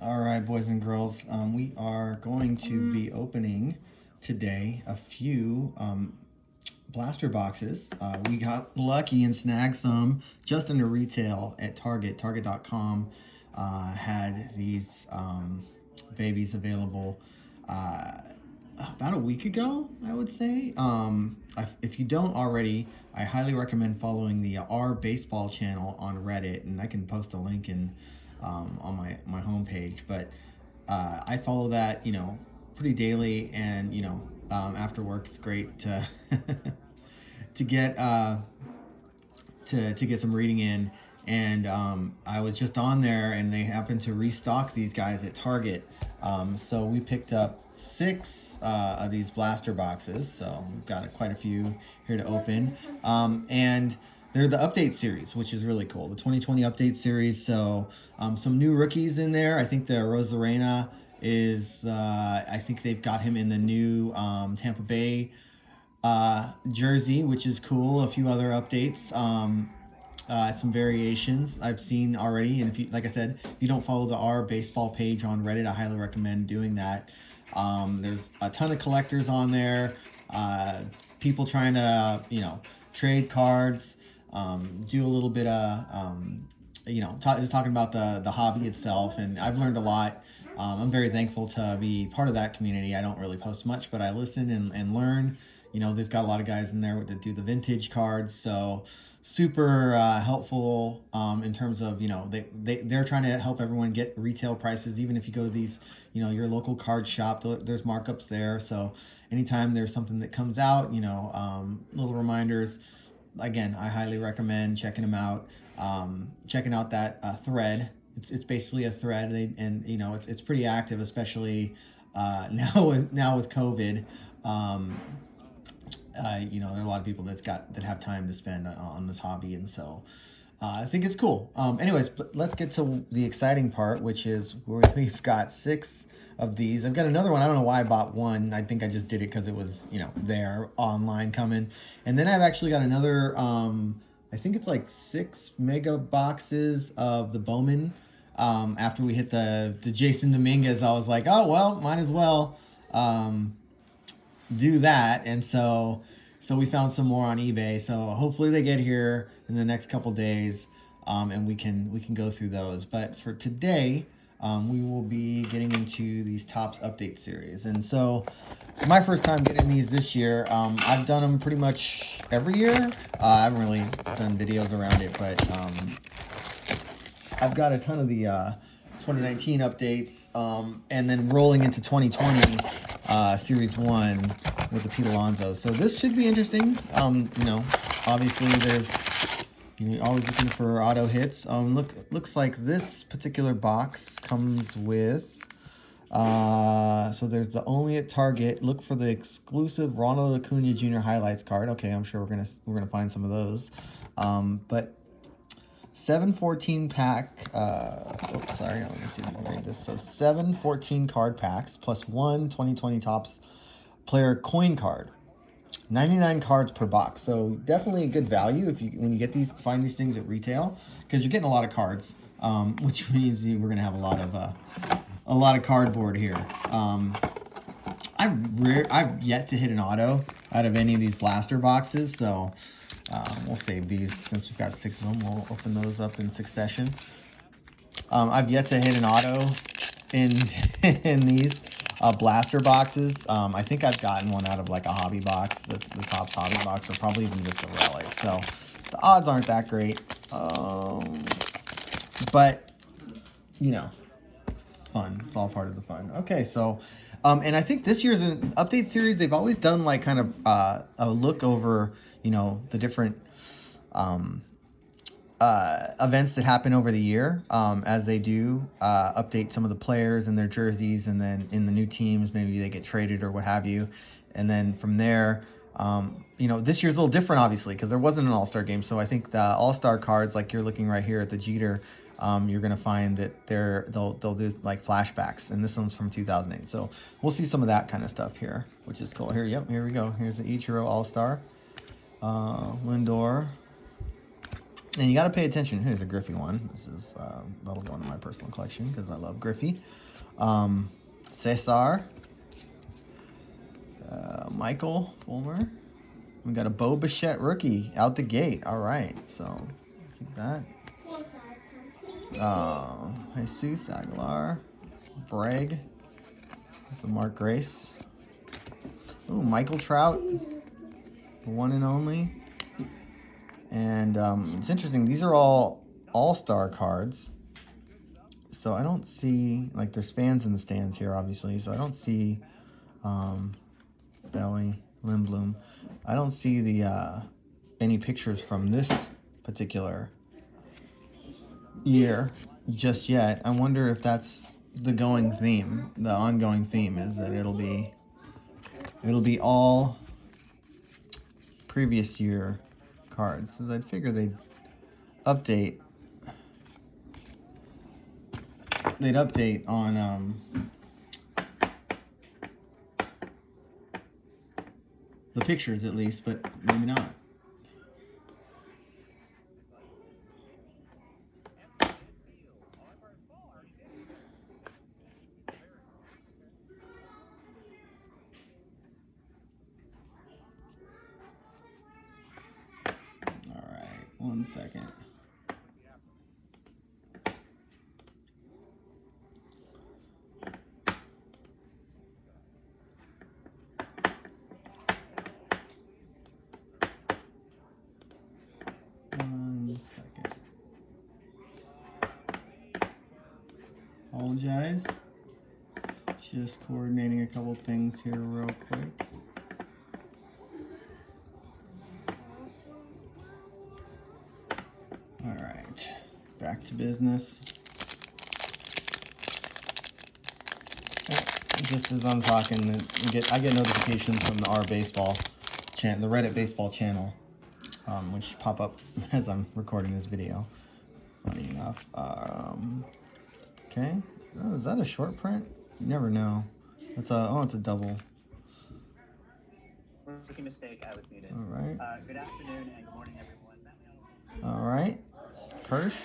All right, boys and girls, we are going to be opening today a few blaster boxes. We got lucky and snagged some just under retail at Target. Target.com had these babies available about a week ago, I would say. If you don't already, I highly recommend following the R Baseball channel on Reddit, and I can post a link on my homepage. But I follow that, pretty daily, and after work, it's great to to get to get some reading in. And I was just on there, and they happened to restock these guys at Target. So we picked up six of these blaster boxes. So we've got quite a few here to open. And they're the update series, which is really cool. The 2020 update series. So some new rookies in there. I think the Rosarena is, I think they've got him in the new Tampa Bay jersey, which is cool. A few other updates. Some variations I've seen already, and if you, like I said, if you don't follow the R Baseball page on Reddit, I highly recommend doing that. There's a ton of collectors on there, people trying to trade cards, do a little bit of just talking about the hobby itself, and I've learned a lot. I'm very thankful to be part of that community. I don't really post much, but I listen and learn. They've got a lot of guys in there that do the vintage cards, so super helpful in terms of, they're trying to help everyone get retail prices. Even if you go to these, your local card shop, there's markups there. So anytime there's something that comes out, little reminders. Again, I highly recommend checking them out. Checking out that thread. It's basically a thread, and it's pretty active, especially now with COVID. There are a lot of people that have time to spend on this hobby, and so I think it's cool. Anyways, but let's get to the exciting part, which is where we've got six of these. I've got another one. I don't know why I bought one. I think I just did it because it was there online coming, and then I've actually got another. I think it's like 6 mega boxes of the Bowman. After we hit the Jason Dominguez, I was like, oh well, might as well. Do that, and so we found some more on eBay, so hopefully they get here in the next couple days, and we can go through those. But for today, we will be getting into these Topps update series, and so it's my first time getting these this year. I've done them pretty much every year. I haven't really done videos around it, but I've got a ton of the 2019 updates, and then rolling into 2020 Series 1 with the Pete Alonso. So this should be interesting. Obviously there's you're always looking for auto hits. Looks like this particular box comes with so there's the only at Target. Look for the exclusive Ronald Acuna Jr. highlights card. Okay, I'm sure we're gonna find some of those. But 714 pack, oops, sorry, let me see if I can read this. So 714 card packs plus one 2020 Topps player coin card. 99 cards per box. So definitely a good value when you find these things at retail, because you're getting a lot of cards, which means we're going to have a lot of cardboard here. I've yet to hit an auto out of any of these blaster boxes, so we'll save these since we've got 6 of them. We'll open those up in succession. I've yet to hit an auto in in these blaster boxes. I think I've gotten one out of like a hobby box, the Topps hobby box, or probably even just a relic. So the odds aren't that great, but it's fun. It's all part of the fun. Okay, so and I think this year's an update series. They've always done like kind of a look over the different events that happen over the year, as they do update some of the players and their jerseys, and then in the new teams maybe they get traded or what have you, and then from there this year's a little different obviously because there wasn't an all-star game. So I think the all-star cards, like you're looking right here at the Jeter, you're gonna find that they'll do like flashbacks, and this one's from 2008, so we'll see some of that kind of stuff here, which is cool. Here we go. Here's the Ichiro all-star, Lindor, And you got to pay attention. Here's a Griffey one. This is that'll go into my personal collection because I love Griffey. Cesar, Michael Fulmer. We got a Bo Bichette rookie out the gate. All right, so keep that. Jesus Aguilar, Bragg, the Mark Grace. Ooh, Michael Trout, the one and only. And it's interesting. These are all all-star cards. So I don't see, like, there's fans in the stands here, obviously. So I don't see Belly, Lindblom. I don't see the any pictures from this particular year just yet. I wonder if that's the going theme. The ongoing theme is that it'll be all previous year cards. Because I'd figure they'd update on the pictures at least, but maybe not. All right, 1 second. Apologize. Just coordinating a couple things here real quick. All right, back to business. Just as I'm talking, I get notifications from the Baseball channel, the Reddit baseball channel, which pop up as I'm recording this video. Funny enough. Okay, oh, is that a short print? You never know. It's a double. Rookie mistake. I was muted. All right. Good afternoon and good morning, everyone. All right, Kirsch.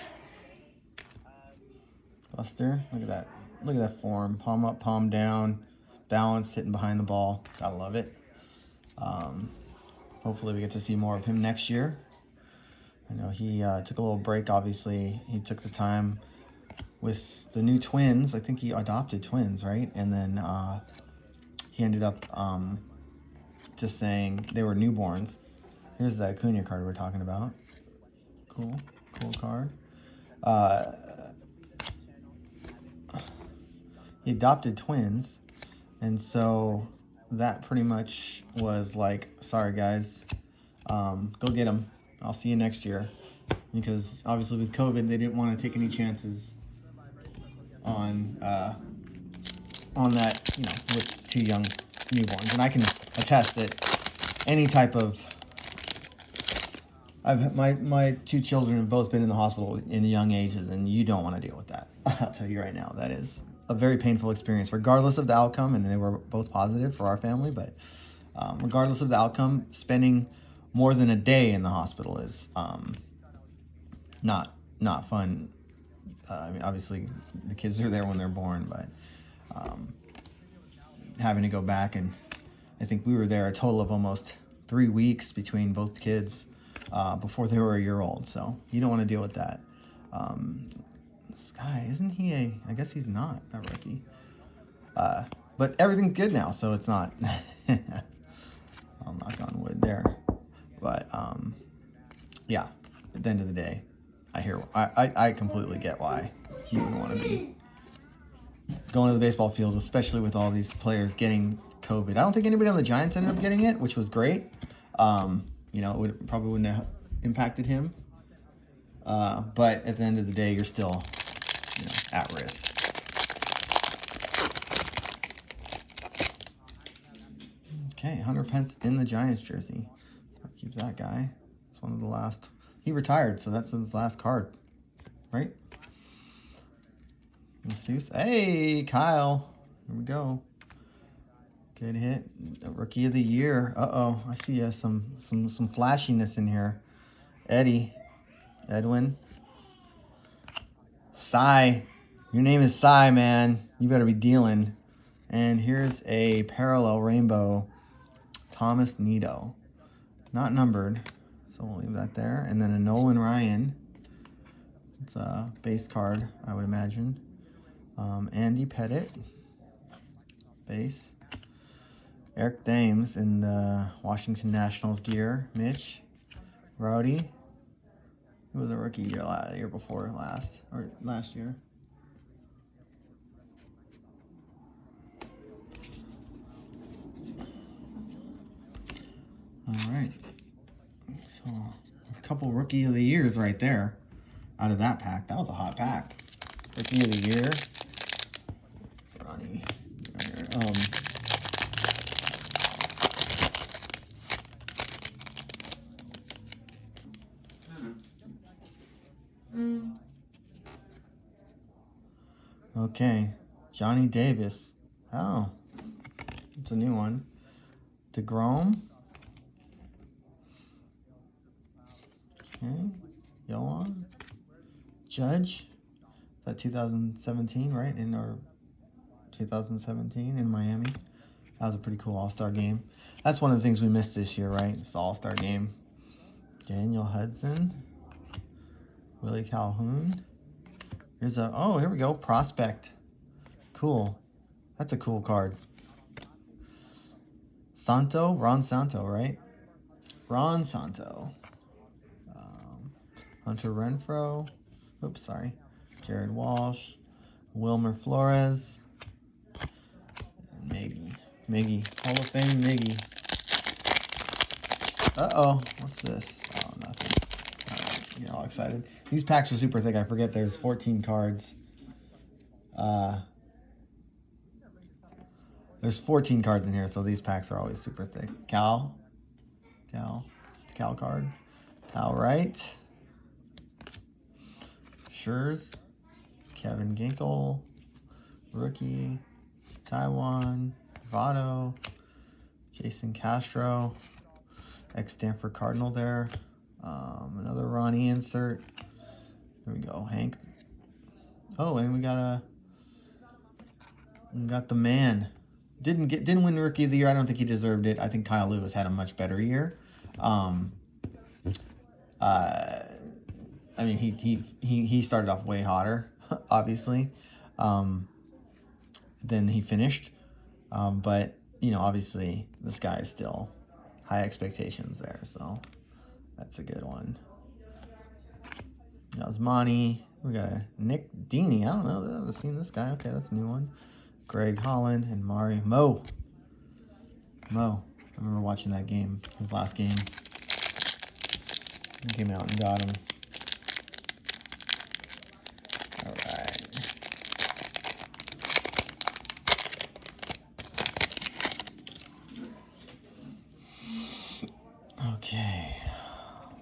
Buster, look at that. Look at that form. Palm up, palm down, balanced, hitting behind the ball. Gotta love it. Hopefully we get to see more of him next year. I know he took a little break, obviously. He took the time with the new twins. I think he adopted twins, right? And then he ended up just saying they were newborns. Here's the Acuna card we're talking about. Cool card. He adopted twins, and so that pretty much was like, sorry guys, go get them. I'll see you next year. Because obviously with COVID, they didn't want to take any chances on that, with two young newborns. And I can attest that any type of, my two children have both been in the hospital in young ages, and you don't want to deal with that. I'll tell you right now, that is a very painful experience, regardless of the outcome. And they were both positive for our family, but regardless of the outcome, spending more than a day in the hospital is not fun. I mean, obviously the kids are there when they're born, but having to go back, and I think we were there a total of almost 3 weeks between both kids before they were a year old. So you don't want to deal with that. This guy, isn't he I guess he's not a rookie. But everything's good now, so it's not. I'll knock on wood there. But yeah, at the end of the day, I completely get why you would want to be going to the baseball field, especially with all these players getting COVID. I don't think anybody on the Giants ended up getting it, which was great. It probably wouldn't have impacted him. But at the end of the day, you're still, at risk. Okay, Hunter Pence in the Giants jersey. Keeps that guy. It's one of the last. He retired, so that's his last card, right? Masseuse. Hey, Kyle. Here we go. Good hit. Rookie of the year. Uh-oh. I see some flashiness in here. Eddie. Edwin. Cy. Your name is Cy, man. You better be dealing. And here's a parallel rainbow. Thomas Nido. Not numbered. So we'll leave that there. And then a Nolan Ryan. It's a base card, I would imagine. Andy Pettit. Base. Eric Dames in the Washington Nationals gear. Mitch. Rowdy. He was a rookie year before last year. All right. So a couple rookie of the years right there out of that pack. That was a hot pack. Rookie of the year. Ronnie. Okay, Johnny Davis. Oh, it's a new one. DeGrom. Okay, Yohan. Judge. Is that 2017, right? Or 2017 in Miami. That was a pretty cool All-Star game. That's one of the things we missed this year, right? It's the All-Star game. Daniel Hudson. Willie Calhoun. Here's here we go. Prospect. Cool. That's a cool card. Ron Santo, right? Ron Santo. Hunter Renfroe. Oops, sorry. Jared Walsh. Wilmer Flores. And Miggy. Hall of Fame Miggy. Uh-oh. What's this? Oh, nothing. You're all excited. These packs are super thick. I forget there's 14 cards. There's 14 cards in here, so these packs are always super thick. Cal. Just a Cal card. Cal Wright. Schurz. Kevin Ginkel. Rookie. Taiwan. Votto. Jason Castro. Ex-Stanford Cardinal there. Another Ronnie insert. There we go, Hank. Oh, and we got the man. Didn't win Rookie of the Year. I don't think he deserved it. I think Kyle Lewis had a much better year. I mean, he started off way hotter, obviously, than he finished. But obviously, this guy is still high expectations there. So that's a good one. Yasmani. We got a Nick Dini. I don't know. I've never seen this guy. Okay, that's a new one. Greg Holland and Mo. I remember watching that game, his last game. He came out and got him. All right. Okay.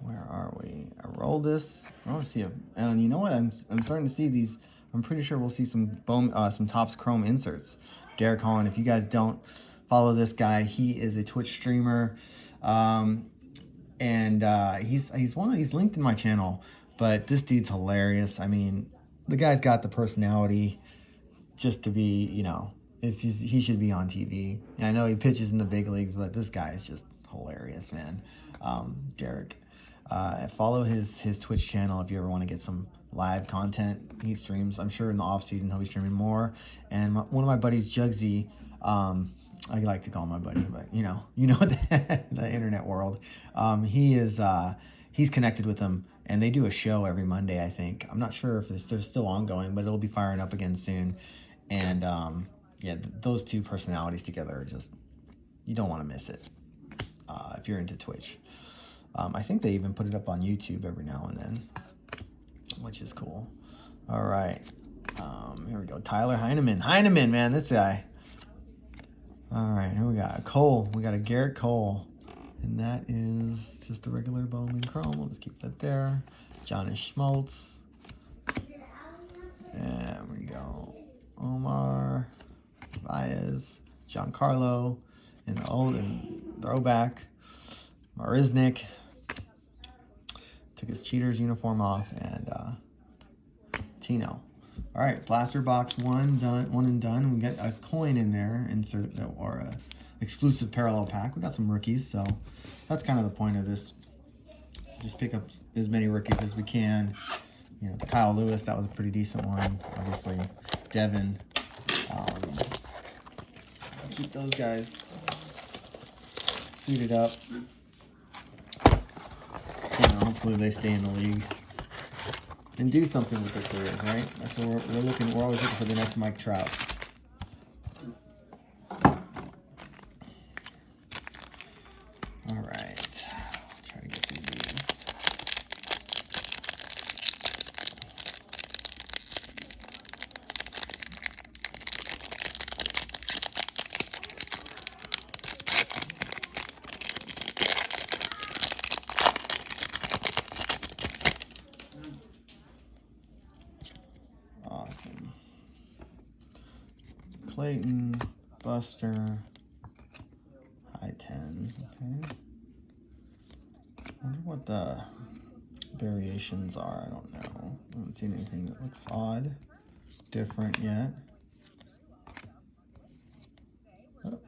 Where are we? Aroldis. I don't see and you know what? I'm starting to see these. I'm pretty sure we'll see some Topps Chrome inserts. Derek Holland. If you guys don't follow this guy, he is a Twitch streamer, and he's linked in my channel. But this dude's hilarious. I mean, the guy's got the personality just to be, he should be on TV. And I know he pitches in the big leagues, but this guy is just hilarious, man. Derek. Follow his Twitch channel if you ever want to get some live content. He streams. I'm sure in the off season he'll be streaming more. And one of my buddies, Jugsy, I like to call him my buddy, but the internet world. He's connected with them, and they do a show every Monday. I think. I'm not sure if they're still ongoing, but it'll be firing up again soon. And those two personalities together are just, you don't want to miss it if you're into Twitch. I think they even put it up on YouTube every now and then, which is cool. All right. Here we go. Tyler Heineman. Heineman, man, this guy. All right, here we got Cole. We got a Garrett Cole. And that is just a regular Bowman Chrome. We'll just keep that there. Jonas Schmaltz. There we go. Omar. Baez. Giancarlo. And the old and throwback. Marisnik. Took his Cheaters uniform off, and Tino. All right, blaster box one and done. We got a coin in there, insert or a exclusive parallel pack. We got some rookies, so that's kind of the point of this. Just pick up as many rookies as we can. You know, Kyle Lewis, that was a pretty decent one. Obviously, Devin. Keep those guys suited up. You know, hopefully they stay in the league and do something with their careers, right? That's what we're looking. We're always looking for the next Mike Trout. All right, try to get through these. Awesome. Clayton, Buster, high 10. Okay. I wonder what the variations are. I don't know. I haven't seen anything that looks odd, different yet. Oh.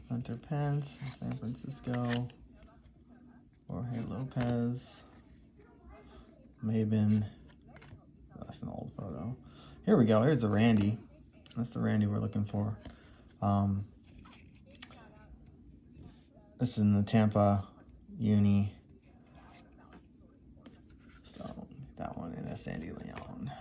Hunter Pence, San Francisco. Jorge Lopez. Maben. That's an old photo. Here we go. Here's the Randy. That's the Randy we're looking for. This is in the Tampa Uni. So that one in a Sandy Leon.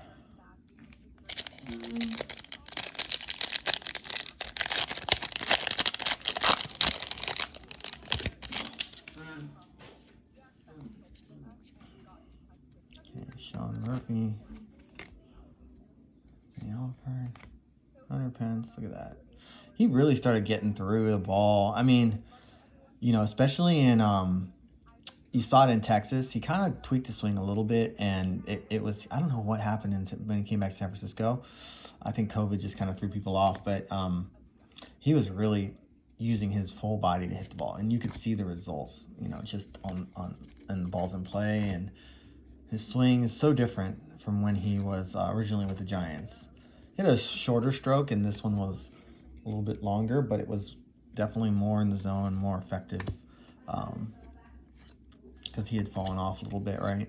Okay, Sean Murphy. Alford. Hunter Pence. Look at that. He really started getting through the ball. I mean, you know, especially in you saw it in Texas. He kind of tweaked the swing a little bit, and it was, I don't know what happened when he came back to San Francisco. I think COVID just kind of threw people off, but he was really using his full body to hit the ball, and you could see the results, you know, just on and the balls in play, and his swing is so different from when he was originally with the Giants. He had a shorter stroke, and this one was a little bit longer, but it was definitely more in the zone, more effective, because he had fallen off a little bit, right?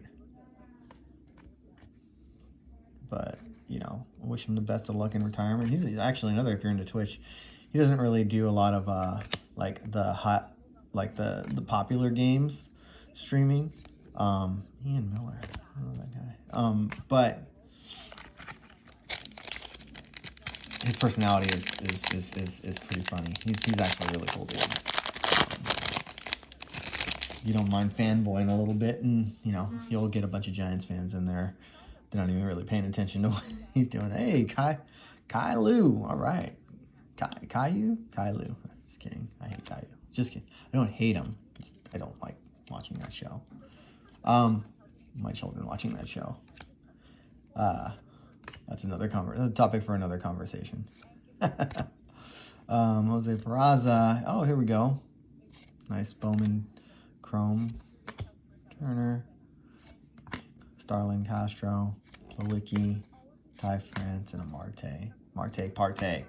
But, you know, I wish him the best of luck in retirement. He's actually another, if you're into Twitch, he doesn't really do a lot of like the popular games streaming. Ian Miller, I don't know that guy. But his personality is pretty funny. He's actually really cool dude. You don't mind fanboying a little bit, and you know you'll get a bunch of Giants fans in there. They're not even really paying attention to what he's doing. Hey, Kai Lu, all right. Kai Lu. Just kidding. I hate Kai Lu. Just kidding. I don't hate him. I don't like watching that show. My children watching that show. That's another topic for another conversation. Jose Peraza. Oh, here we go. Nice Bowman Chrome. Turner. Starling Castro. Plawicki. Ty France and a Marte Parte.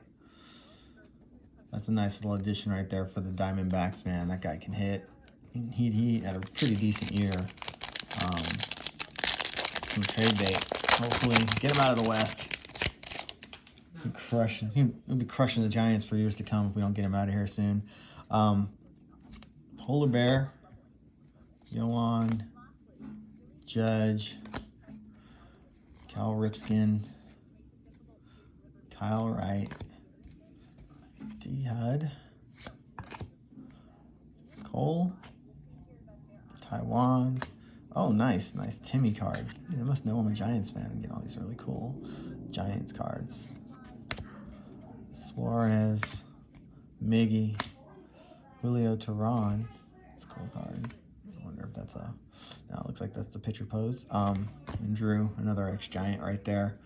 That's a nice little addition right there for the Diamondbacks, man. That guy can hit. He had a pretty decent year. Some trade bait. Hopefully, get him out of the West. He'll be crushing the Giants for years to come if we don't get him out of here soon. Polar Bear, Yohan, Judge, Cal Ripken, Kyle Wright, D Hud, Cole, Taiwan. Oh, nice Timmy card. I must know I'm a Giants fan and get all these really cool Giants cards. Suarez, Miggy, Julio Teheran. It's a cool card. I wonder if that's no, it looks like that's the pitcher pose. And Drew, another ex-Giant right there.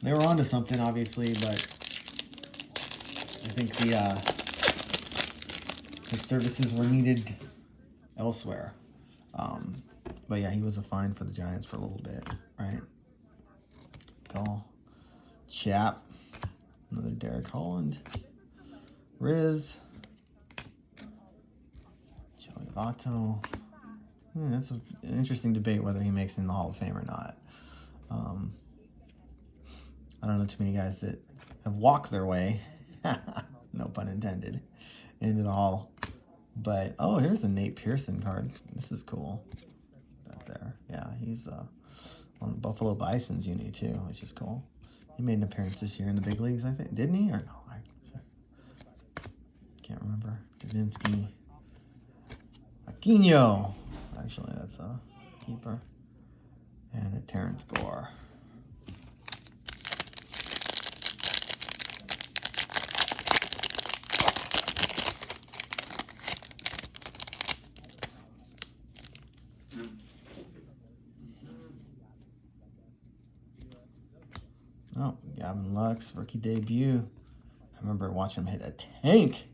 They were onto something, obviously, but I think his services were needed elsewhere. But yeah, he was a find for the Giants for a little bit, right? Call. Chap. Another Derek Holland. Riz. Joey Votto. That's an interesting debate whether he makes it in the Hall of Fame or not. I don't know too many guys that have walked their way, no pun intended, into the Hall. But, oh, here's a Nate Pearson card. This is cool. That there. Yeah, he's on the Buffalo Bison's uni too, which is cool. He made an appearance this year in the big leagues, I think. Didn't he? Or no? I can't remember. Davinsky. Aquino. Actually, that's a keeper. And a Terrence Gore. Oh, Gavin Lux, rookie debut. I remember watching him hit a tank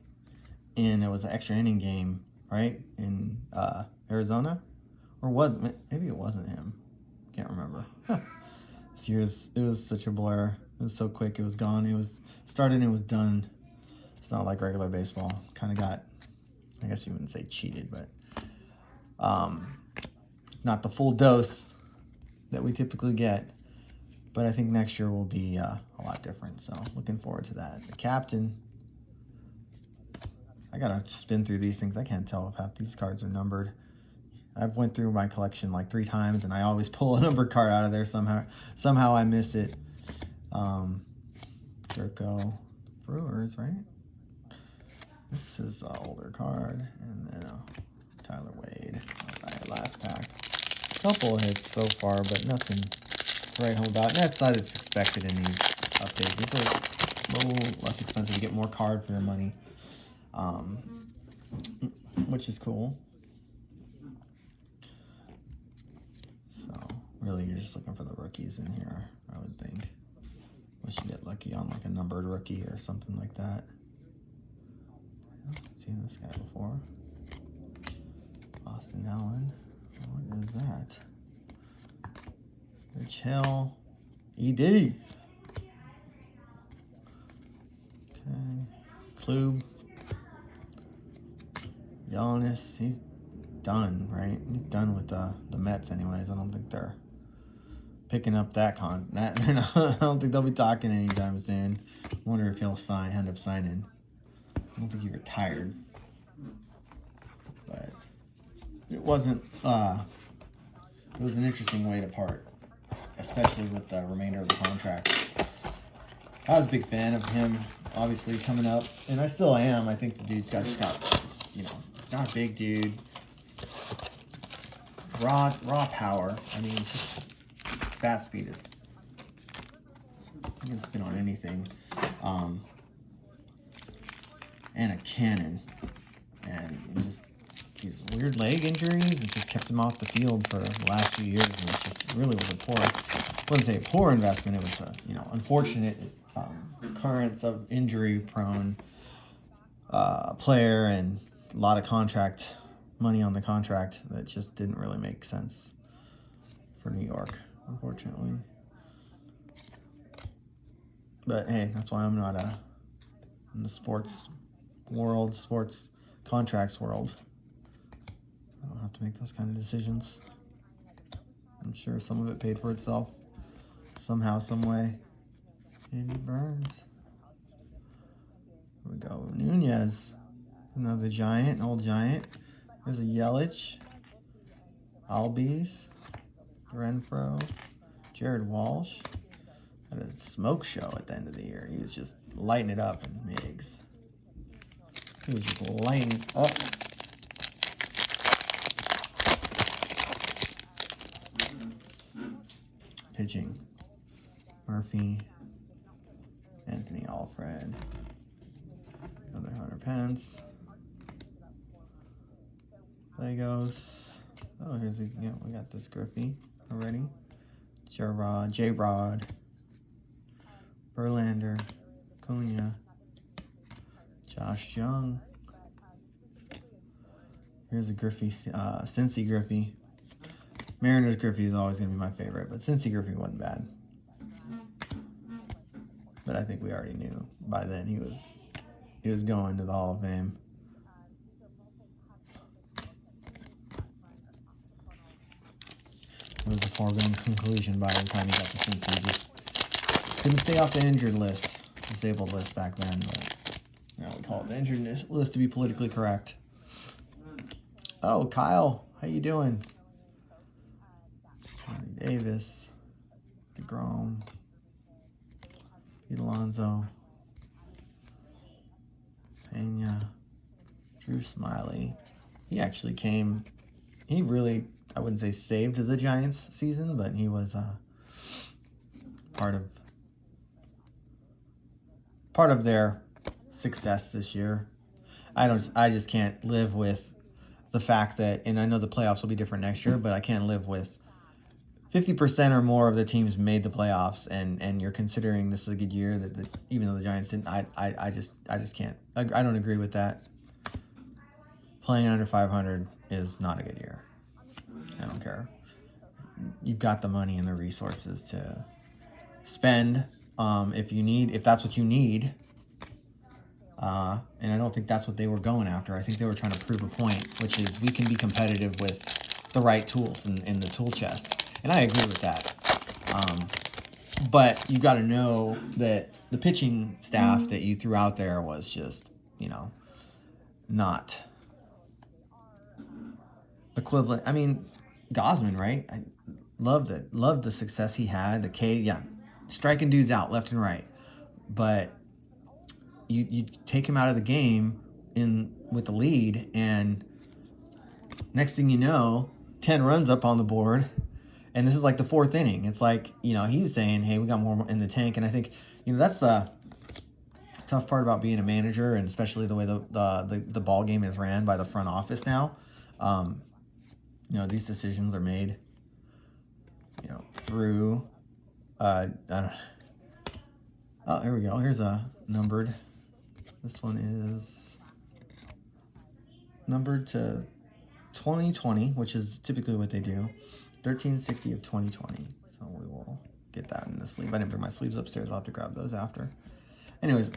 in, it was an extra inning game, right? In Arizona? Or maybe it wasn't him. Can't remember. This year's, it was such a blur. It was so quick, it was gone. It was started and it was done. It's not like regular baseball. Kind of got, I guess you wouldn't say cheated, but not the full dose that we typically get. But I think next year will be a lot different. So looking forward to that. The captain. I got to spin through these things. I can't tell if half these cards are numbered. I've went through my collection like 3 times, and I always pull a numbered card out of there somehow. Somehow I miss it. Jerko Brewers, right? This is an older card. And then Tyler Wade. Last pack. Couple hits so far, but nothing right home about. And that's not as expected in these updates. These are a little less expensive to get more card for your money, which is cool. So really, you're just looking for the rookies in here, I would think. Unless you get lucky on like a numbered rookie or something like that. I've seen this guy before. Austin Allen. What is that? Rich Hill. ED. Okay. Klub. Giannis. He's done, right? He's done with the Mets anyways. I don't think they're picking up that I don't think they'll be talking anytime soon. Wonder if he'll end up signing. I don't think he retired. But it wasn't it was an interesting way to part, especially with the remainder of the contract. I was a big fan of him, obviously, coming up, and I still am. I think the dude's just got, he's not a big dude. Raw power. I mean, it's just bat speed is, you can spin on anything. And a cannon. And these weird leg injuries, it just kept him off the field for the last few years, and it just really was I wouldn't say a poor investment. It was a unfortunate occurrence of injury-prone player and a lot of contract money on the contract that just didn't really make sense for New York, unfortunately. But hey, that's why I'm not in the sports contracts world. I don't have to make those kind of decisions. I'm sure some of it paid for itself somehow, some way. Andy Burns. Here we go. Nunez. Another giant, an old giant. There's a Yelich. Albies. Renfro. Jared Walsh. Had a smoke show at the end of the year. He was just lighting it up in Migs. He was just lighting it up. Pitching. Murphy. Anthony Alfred. Another Hunter Pence. Legos. Oh, we got this Griffey already. J-Rod. Verlander. Cunha. Josh Jung. Here's a Griffey, Cincy Griffey. Mariners Griffey is always going to be my favorite, but Cincy Griffey wasn't bad. But I think we already knew by then he was going to the Hall of Fame. It was a foregone conclusion by the time he got to Cincy. He just couldn't stay off the injured list, disabled list back then. But we call it the injured list to be politically correct. Oh, Kyle, how you doing? Johnny Davis, DeGrom, Pete Alonso, Pena, Drew Smiley. He actually came. He really, I wouldn't say saved the Giants season, but he was part of their success this year. I just can't live with the fact that, and I know the playoffs will be different next year, but I can't live with 50% or more of the teams made the playoffs, and you're considering this is a good year that even though the Giants didn't. I just can't. I don't agree with that. Playing under 500 is not a good year. I don't care. You've got the money and the resources to spend if that's what you need. And I don't think that's what they were going after. I think they were trying to prove a point, which is we can be competitive with the right tools in the tool chest. And I agree with that. But you got to know that the pitching staff that you threw out there was just, not equivalent. I mean, Gosman, right? I loved it. Loved the success he had. The K, striking dudes out left and right. But you take him out of the game with the lead, and next thing you know, 10 runs up on the board. And this is like the fourth inning. It's like, he's saying, hey, we got more in the tank. And I think, that's the tough part about being a manager, and especially the way the ball game is ran by the front office now. These decisions are made, through, I don't. Oh, here we go. Here's a numbered. This one is numbered to 2020, which is typically what they do. 1360 of 2020. So we will get that in the sleeve. I didn't bring my sleeves upstairs. I'll have to grab those after. Anyways,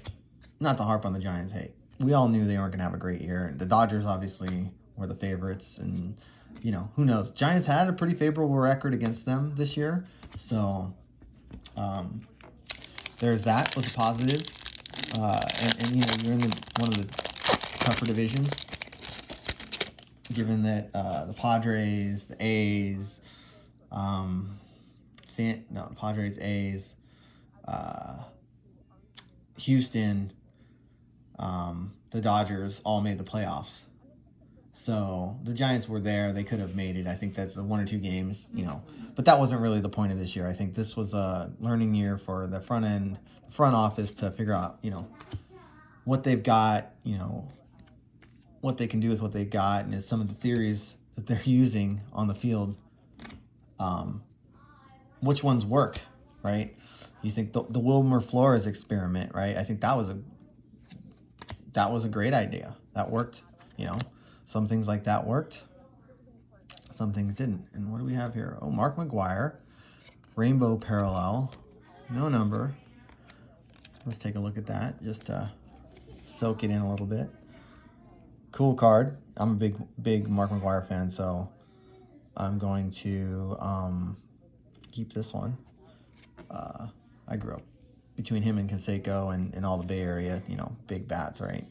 not to harp on the Giants. Hey, we all knew they weren't going to have a great year. The Dodgers obviously were the favorites, and who knows? Giants had a pretty favorable record against them this year. So there's that was a positive. And you're in one of the tougher divisions, given that the Padres, the A's, Padres, A's, Houston, the Dodgers all made the playoffs. So the Giants were there. They could have made it. I think that's the 1 or 2 games, but that wasn't really the point of this year. I think this was a learning year for the front office to figure out, what they've got, what they can do with what they got, and some of the theories that they're using on the field, which ones work, right? You think the Wilmer Flores experiment, right? I think that was a great idea. That worked, Some things like that worked. Some things didn't. And what do we have here? Oh, Mark McGwire, rainbow parallel, no number. Let's take a look at that, just to soak it in a little bit. Cool card. I'm a big Mark McGwire fan, so I'm going to keep this one. I grew up between him and Canseco and all the Bay Area, big bats, right?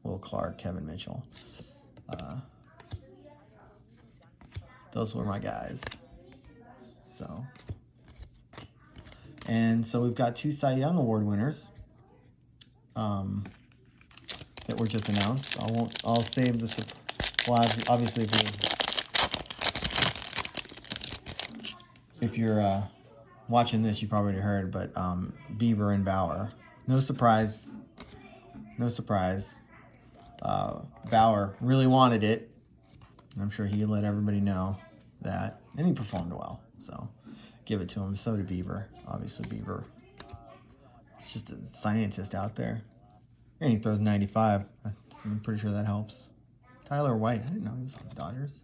Will Clark, Kevin Mitchell. Those were my guys. So we've got 2 Cy Young Award winners that were just announced. I'll save this. Well, obviously, if you're watching this, you probably already heard, but Bieber and Bauer. No surprise. Bauer really wanted it. I'm sure he let everybody know that, and he performed well. So give it to him. So did Bieber. Obviously, Bieber. It's just a scientist out there. And he throws 95. I'm pretty sure that helps. Tyler White. I didn't know he was on the Dodgers.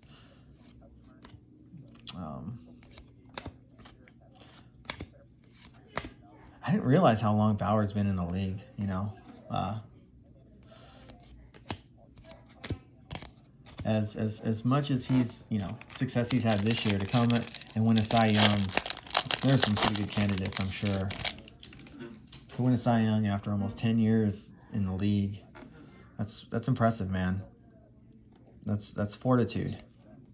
I didn't realize how long Bauer's been in the league, you know. As much as he's, you know, success he's had this year, to come and win a Cy Young, there's some pretty good candidates, I'm sure. To win a Cy Young after almost 10 years in the league, that's impressive, man. That's fortitude,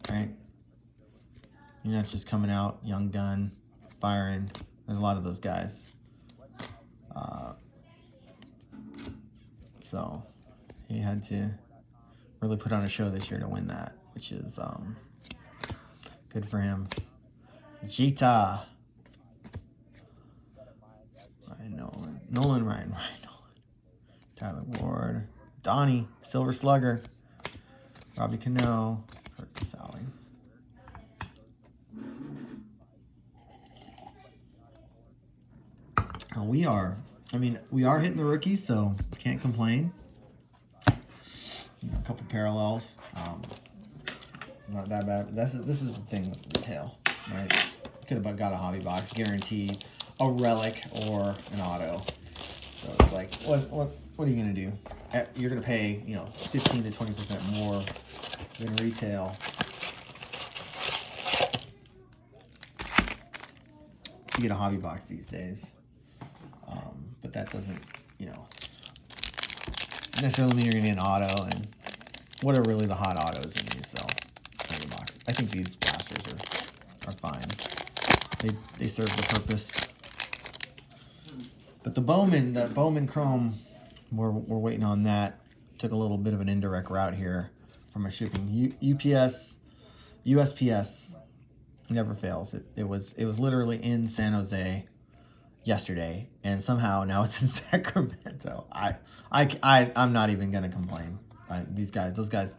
right? You're not just coming out young gun, firing. There's a lot of those guys. So he had to really put on a show this year to win that, which is good for him. Jita. Ryan Nolan. Ryan Nolan. Tyler Ward. Donnie. Silver Slugger. Robbie Cano. Kurt Casale. We are hitting the rookies, so can't complain. You know, a couple parallels. It's not that bad. This is the thing with retail, right? Could have got a hobby box, guaranteed a relic or an auto. So it's like, what are you gonna do? You're gonna pay, you know, 15 to 20% more than retail to get a hobby box these days. But that doesn't, you know, necessarily mean you're gonna get an auto. And what are really the hot autos in these? So hobby box. I think these blasters are fine. They serve the purpose. But the Bowman Chrome, we're waiting on that. Took a little bit of an indirect route here from a shipping. USPS never fails. It was literally in San Jose yesterday, and somehow now it's in Sacramento. I'm not even gonna complain. Those guys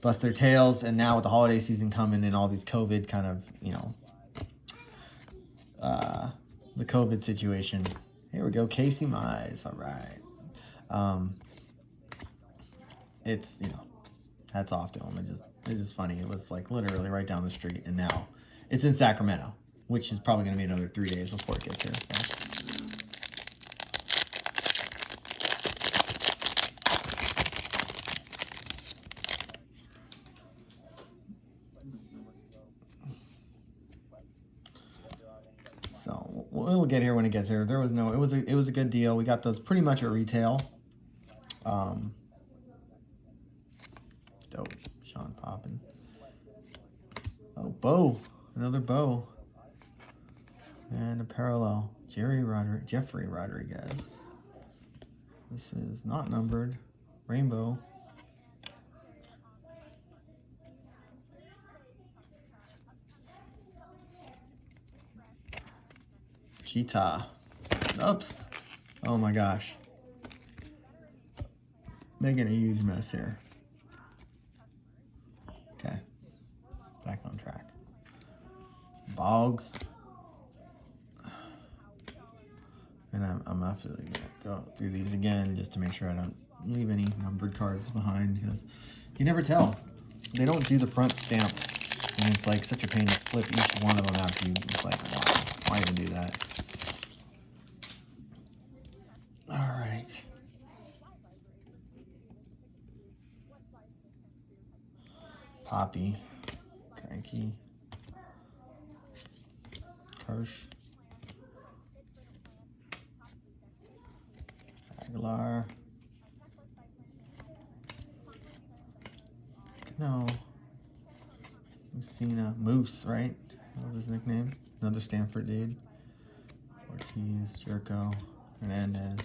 bust their tails, and now with the holiday season coming and all these COVID kind of, you know, the COVID situation. Here we go, Casey Mize. All right. It's, you know, hats off to him. It's just funny. It was like literally right down the street, and now it's in Sacramento, which is probably going to be another 3 days before it gets here. So we'll get here when it gets here. It was a good deal. We got those pretty much at retail. Dope. Sean Poppin. Oh, Bo. Another Bo. And a parallel. Jeffrey Rodriguez. This is not numbered. Rainbow. Cheetah. Oops. Oh my gosh. Making a huge mess here. Okay. Back on track. Boggs. And I'm absolutely going to go through these again just to make sure I don't leave any numbered cards behind, because you never tell. They don't do the front stamp, and it's like such a pain to flip each one of them after you. It's like, why even do that? All right. Poppy. Cranky. Kirsch. Aguilar. No. Lucina. Moose, right? That was his nickname. Another Stanford dude. Ortiz, Jerko, Hernandez,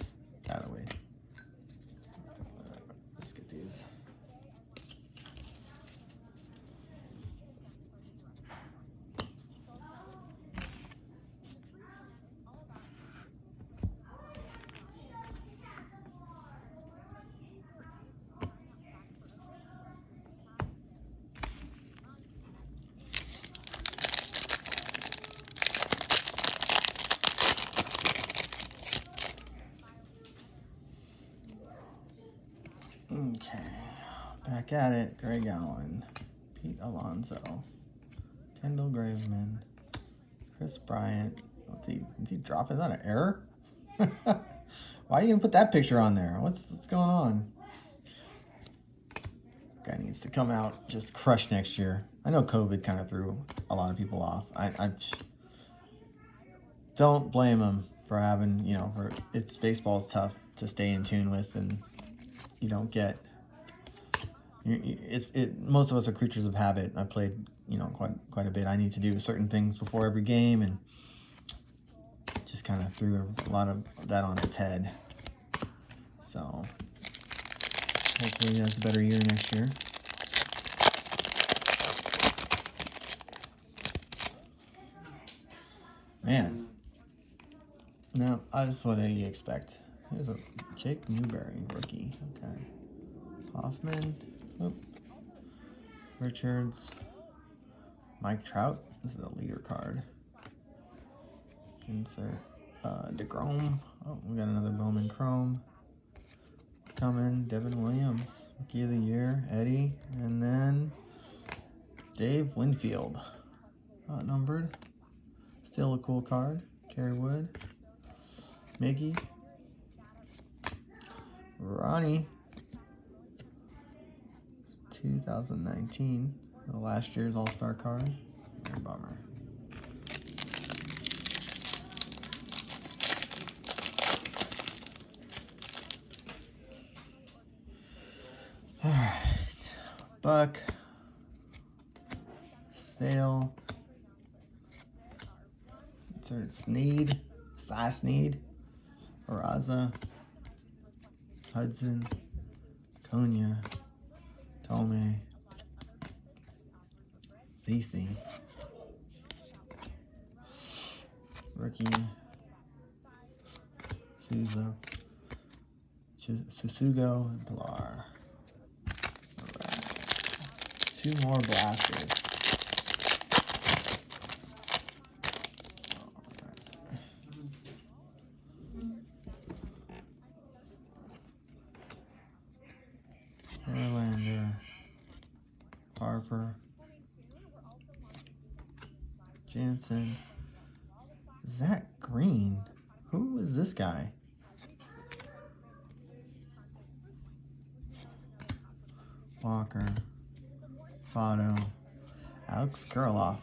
Galloway. Let's get these. Okay, Back at it. Greg Allen. Pete Alonso. Kendall Graveman. Chris Bryant. What's he? Is he dropping? Is that an error? Why are you gonna put that picture on there? What's going on? Guy needs to come out just crush next year. I know COVID kind of threw a lot of people off. I don't blame him for having, it's baseball's tough to stay in tune with, and you don't get. Most of us are creatures of habit. I played, quite a bit. I need to do certain things before every game, and just kind of threw a lot of that on its head. So hopefully he has a better year next year. Man. No, that's what you expect. Here's a Jake Newberry rookie. Okay. Hoffman. Oop. Richards. Mike Trout. This is a leader card. Insert DeGrom. Oh, we got another Bowman Chrome coming. Devin Williams, Rookie of the Year. Eddie, and then Dave Winfield, numbered. Still a cool card. Kerry Wood, Miggy, Ronnie. 2019, last year's All-Star card. Bummer. All right, Buck, Sale, insert Sneed, Cy Sneed, Araza, Hudson, Konya, Tome, CC, Rookie, Souza, Susugo, and Pilar. Two more blasters. Verlander, Harper, Jansen, Zach Green. Who is this guy? Walker, Fado, Alex Kirilloff,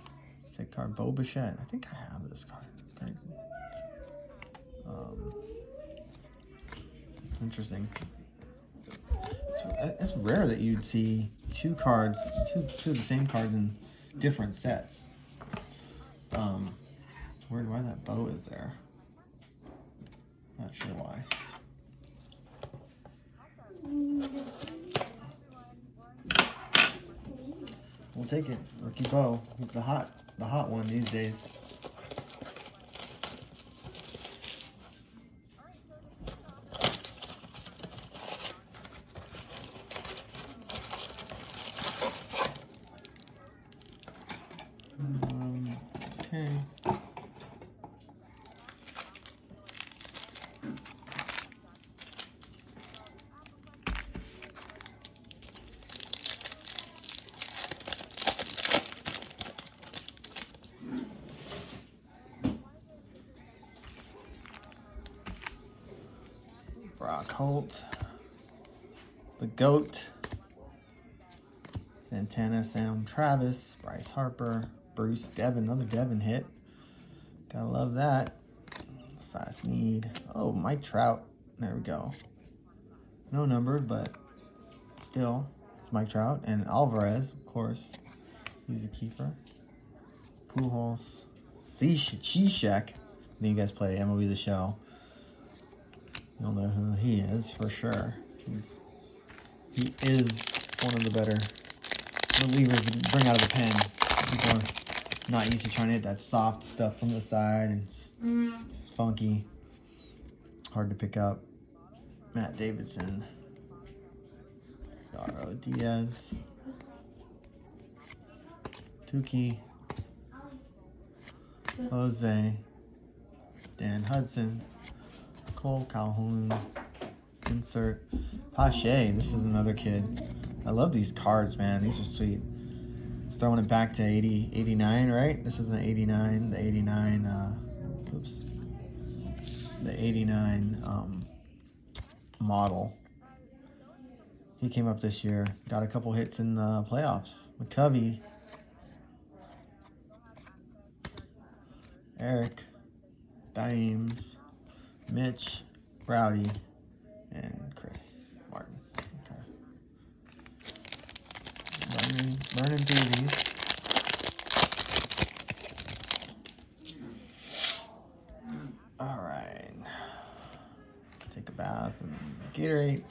sick card, Bo Bichette. I think I have this card. It's crazy. Interesting. It's rare that you'd see two of the same cards in different sets. Weird why that bow is there. Not sure why. We'll take it. Rookie Bo. He's the hot one these days. Okay. Brock Holt, the GOAT, Santana, Sam Travis, Bryce Harper, Bruce Devin, another Devin hit. Gotta love that. Cy Sneed. Oh, Mike Trout. There we go. No numbered, but still, it's Mike Trout. And Alvarez, of course. He's a keeper. Pujols. Cishek. You guys play MLB The Show. You'll know who he is for sure. He is one of the better relievers to bring out of the pen. People are not used to trying to hit that soft stuff from the side, and it's funky, hard to pick up. Matt Davidson, Yaro Diaz, Tukey, Jose, Dan Hudson, Cole Calhoun, insert Pache. This is another kid. I love these cards, man. These are sweet. Throwing it back to 80, 89, right? This is an 89, the 89, oops. The 89 model. He came up this year. Got a couple hits in the playoffs. McCovey. Eric. Dimes. Mitch. Rowdy. And Chris Martin. Okay. Burning through these. All right. Take a bath and Gatorade.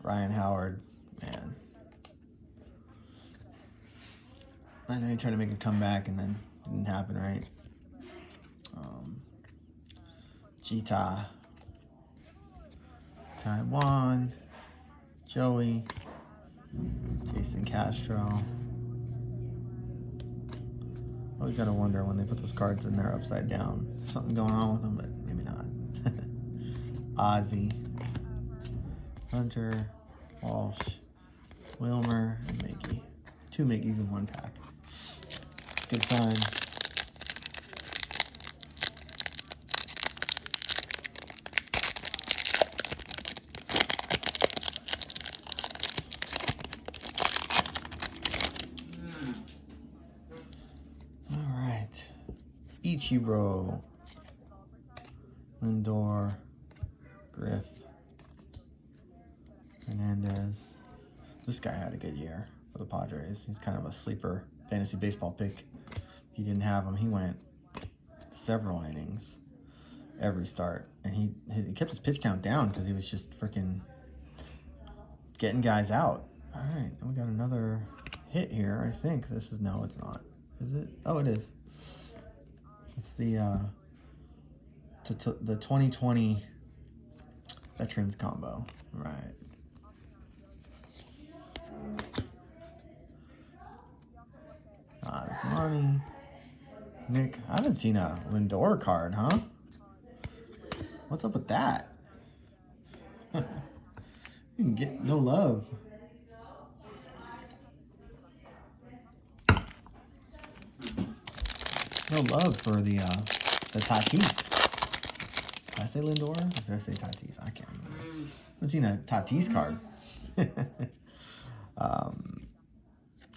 Ryan Howard, man. I know he tried to make a comeback and then it didn't happen, right? Cheetah. Taiwan. Joey. Jason Castro. Always gotta wonder when they put those cards in there upside down. There's something going on with them, but maybe not. Ozzy. Hunter. Walsh. Wilmer. And Miggy. 2 Miggies in 1 pack. Good sign. Ichiro, Lindor, Griff, Hernandez. This guy had a good year for the Padres. He's kind of a sleeper fantasy baseball pick. If you didn't have him, he went several innings every start. And he kept his pitch count down because he was just freaking getting guys out. All right, and we got another hit here. I think this is, no, it's not. Is it? Oh, it is. It's the 2020 Veterans combo, right? It's money. Nick, I haven't seen a Lindor card, huh? What's up with that? You can get no love. No love for the Tatis. Did I say Lindor? Or did I say Tatis? I can't remember. I haven't seen a Tatis card.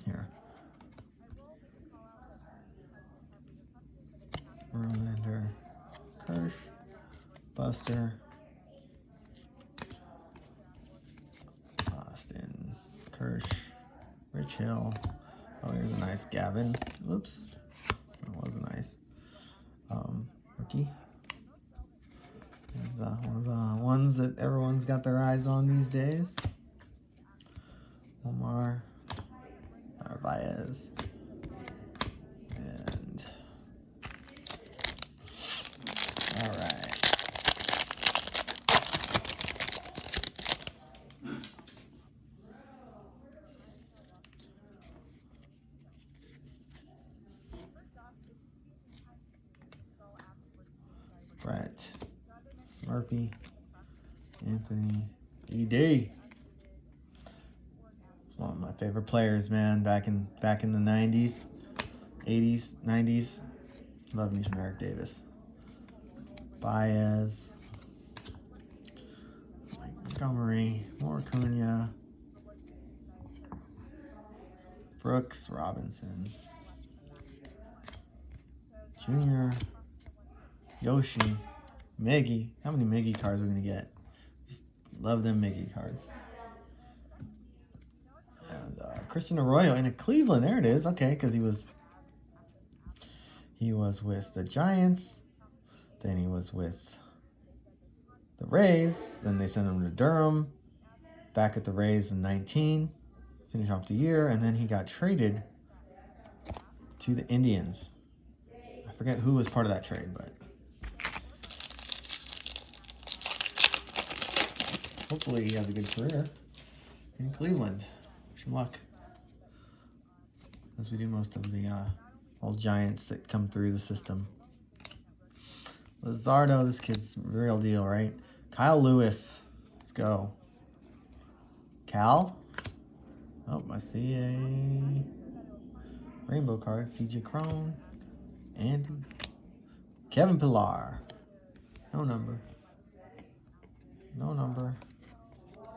Here. Verlander. Kirsch. Buster. Austin. Kirsch. Rich Hill. Oh, here's a nice Gavin. Whoops. That was nice. Rookie. There's one of the ones that everyone's got their eyes on these days. Omar. Narvaez. And all right. Brett, Smurfy, Anthony, E.D. One of my favorite players, man. Back in the 90s, 80s, 90s. Love me some Eric Davis. Baez, Mike Montgomery, more Acuna, Brooks, Robinson, Junior. Yoshi, Miggy. How many Miggy cards are we going to get? Just love them Miggy cards. And Christian Arroyo in a Cleveland. There it is. Okay, because he was with the Giants. Then he was with the Rays. Then they sent him to Durham. Back at the Rays in 19. Finish off the year. And then he got traded to the Indians. I forget who was part of that trade, but hopefully he has a good career in Cleveland. Wish him luck. As we do most of the old Giants that come through the system. Luzardo, this kid's real deal, right? Kyle Lewis. Let's go. Cal? Oh, I see a rainbow card. CJ Crone. Andy. Kevin Pillar. No number. No number.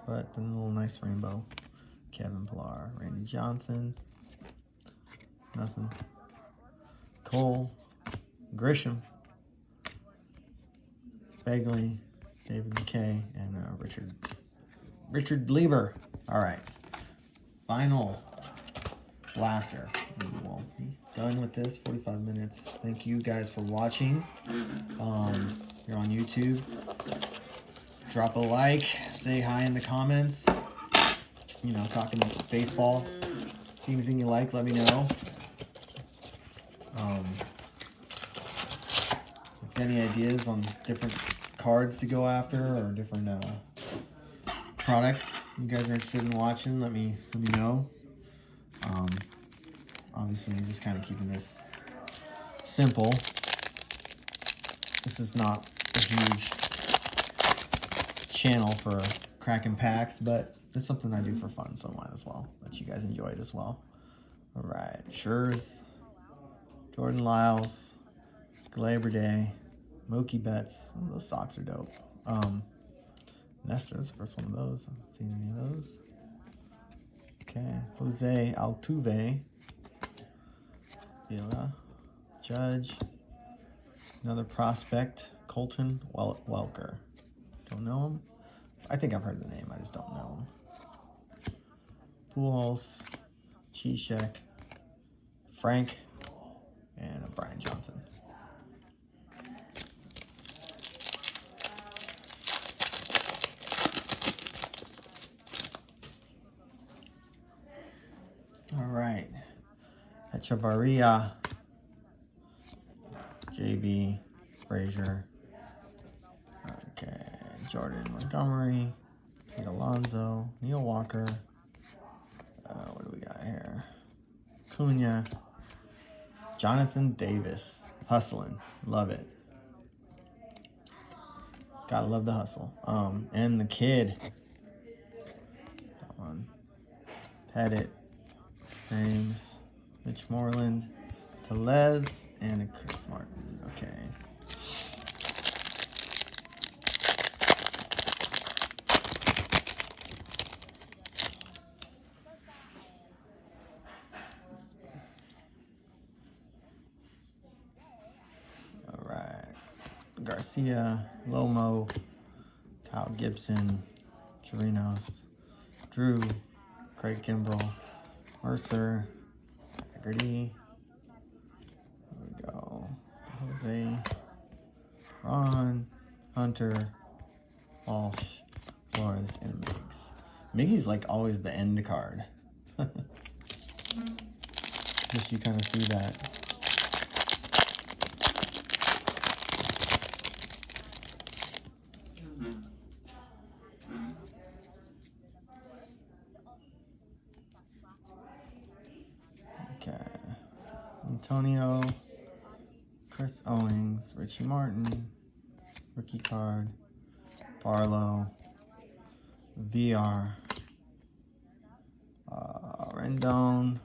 But a little nice rainbow. Kevin Pillar. Randy Johnson. Nothing. Cole. Grisham. Bagley. David McKay. And Richard Bleeber. All right. Final blaster. We will be done with this. 45 minutes. Thank you guys for watching. You're on YouTube. Drop a like. Say hi in the comments. You know, talking baseball. See anything you like, let me know. If any ideas on different cards to go after or different products you guys are interested in watching, let me know. Obviously, I'm just kind of keeping this simple. This is not a huge channel for cracking packs, but it's something I do for fun, so might as well let you guys enjoy it as well. All right, Schurz, Jordan Lyles, Glaber Day, Mookie Betts. Oh, those socks are dope. Nestor's first one of those. I haven't seen any of those. Okay, Jose Altuve, Vila, Judge, another prospect, Colton Welker. Don't know him. I think I've heard the name. I just don't know him. Pujols, Cishek, Frank, and Brian Johnson. All right. Echevarria, JB, Frazier. Okay. Jordan Montgomery, Pete Alonso, Neil Walker. What do we got here? Cunha, Jonathan Davis, hustling, love it. Gotta love the hustle. And the kid. That one. Pettit, James, Mitch Moreland, Telez, and a Chris Martin. Okay. All right. Garcia, Lomo, Kyle Gibson, Chirinos, Drew, Craig Kimbrell, Mercer, Haggerty. There we go. Jose, Ron, Hunter, Walsh, Flores, and Miggs. Miggy's like always the end card. Just you kind of see that. Okay. Antonio, Chris Owings, Richie Martin, rookie card, Barlow, VR, Rendon,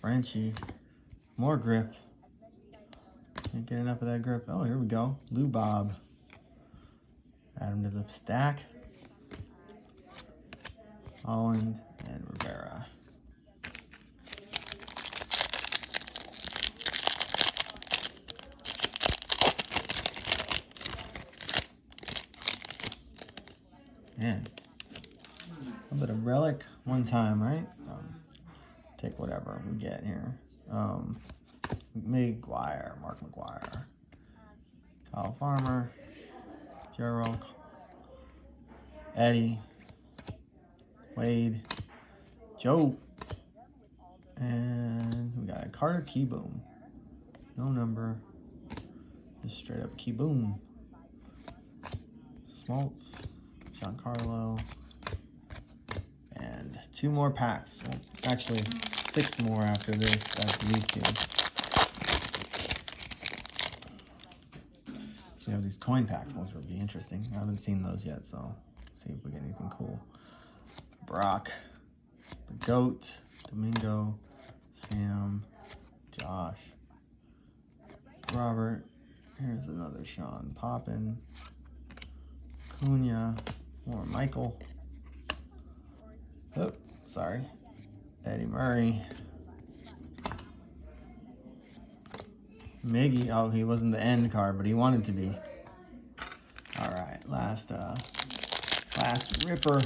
Frenchie, more Griff. Can't get enough of that Griff. Oh, here we go. Lou Bob. Add him to the stack. Holland and Rivera. Man, a bit of relic one time, right? Take whatever we get here. McGuire, Mark McGuire, Kyle Farmer, Gerald, Eddie, Wade, Joe, and we got a Carter Keyboom. No number, just straight up Keyboom. Smoltz, Giancarlo, and 2 more packs. Well, actually, 6 more after this. That's these 2. So we have these coin packs, which would be interesting. I haven't seen those yet, so see if we get anything cool. Brock, the GOAT, Domingo, Sam, Josh, Robert. Here's another Sean Poppin, Cunha, more Michael. Oh, sorry. Eddie Murray. Miggy. Oh, he wasn't the end card, but he wanted to be. All right, last ripper.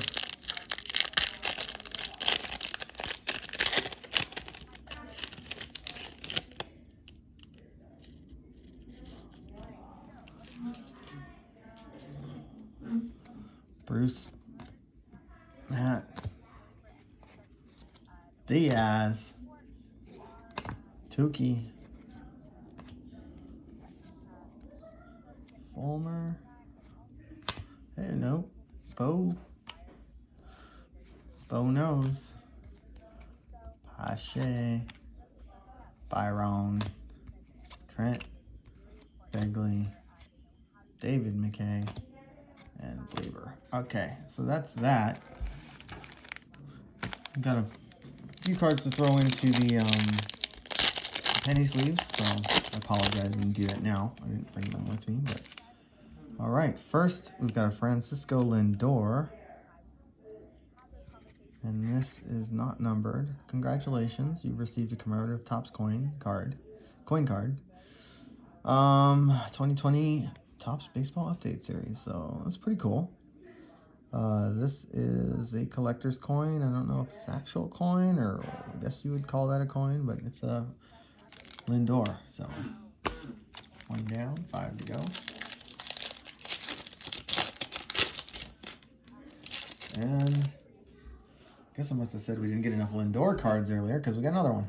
Bruce, Matt, Diaz, Tukey, Fulmer. Hey, no, Bo knows. Pache, Byron, Trent, Begley, David McKay, and Bleeber. Okay, so that's that. I've got a few cards to throw into the penny sleeves, so I apologize I didn't do that now. I didn't bring them with me, but all right. First, we've got a Francisco Lindor, and this is not numbered. Congratulations, you've received a commemorative Topps coin card. 2020 Topps Baseball Update Series, so that's pretty cool. This is a collector's coin. I don't know if it's actual coin, or I guess you would call that a coin, but it's a Lindor. So, one down, 5 to go. And I guess I must have said we didn't get enough Lindor cards earlier, because we got another one.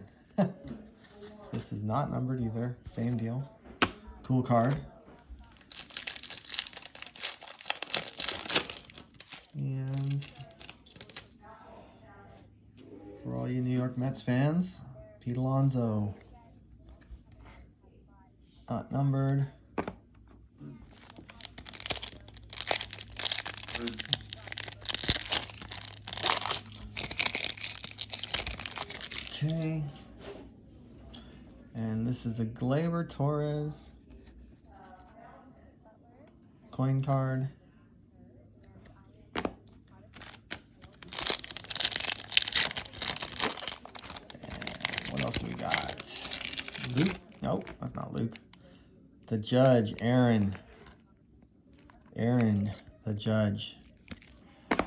This is not numbered either. Same deal. Cool card. And for all you New York Mets fans, Pete Alonso. Not numbered. Okay. And this is a Gleyber Torres coin card. What else do we got? Luke? Nope, that's not Luke. The Judge, Aaron. The Judge. I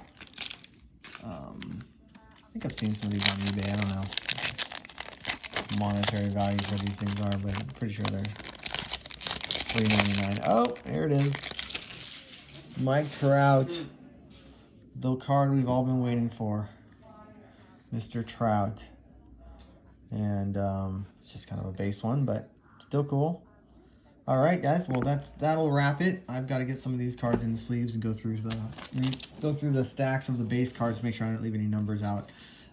think I've seen some of these on eBay. I don't know monetary values what these things are, but I'm pretty sure they're $3.99. Oh, there it is. Mike Trout. The card we've all been waiting for. Mr. Trout. And it's just kind of a base one, but still cool. All right, guys. Well, that'll wrap it. I've got to get some of these cards in the sleeves and go through the stacks of the base cards to make sure I don't leave any numbers out.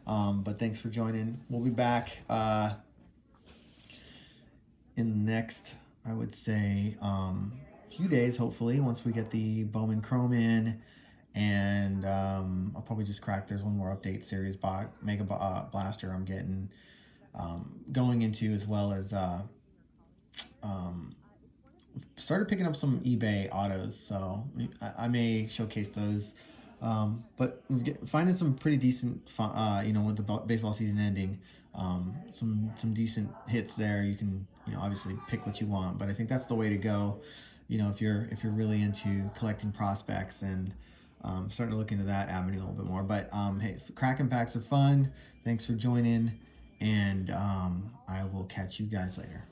But thanks for joining. We'll be back in the next, I would say, few days. Hopefully, once we get the Bowman Chrome in. And I'll probably just crack. There's one more update series Mega Blaster I'm getting going into, as well as started picking up some eBay autos, so I may showcase those. But finding some pretty decent, with the baseball season ending, some decent hits there. You can obviously pick what you want, but I think that's the way to go. If you're really into collecting prospects and starting to look into that avenue a little bit more. But hey, cracking packs are fun. Thanks for joining, and I will catch you guys later.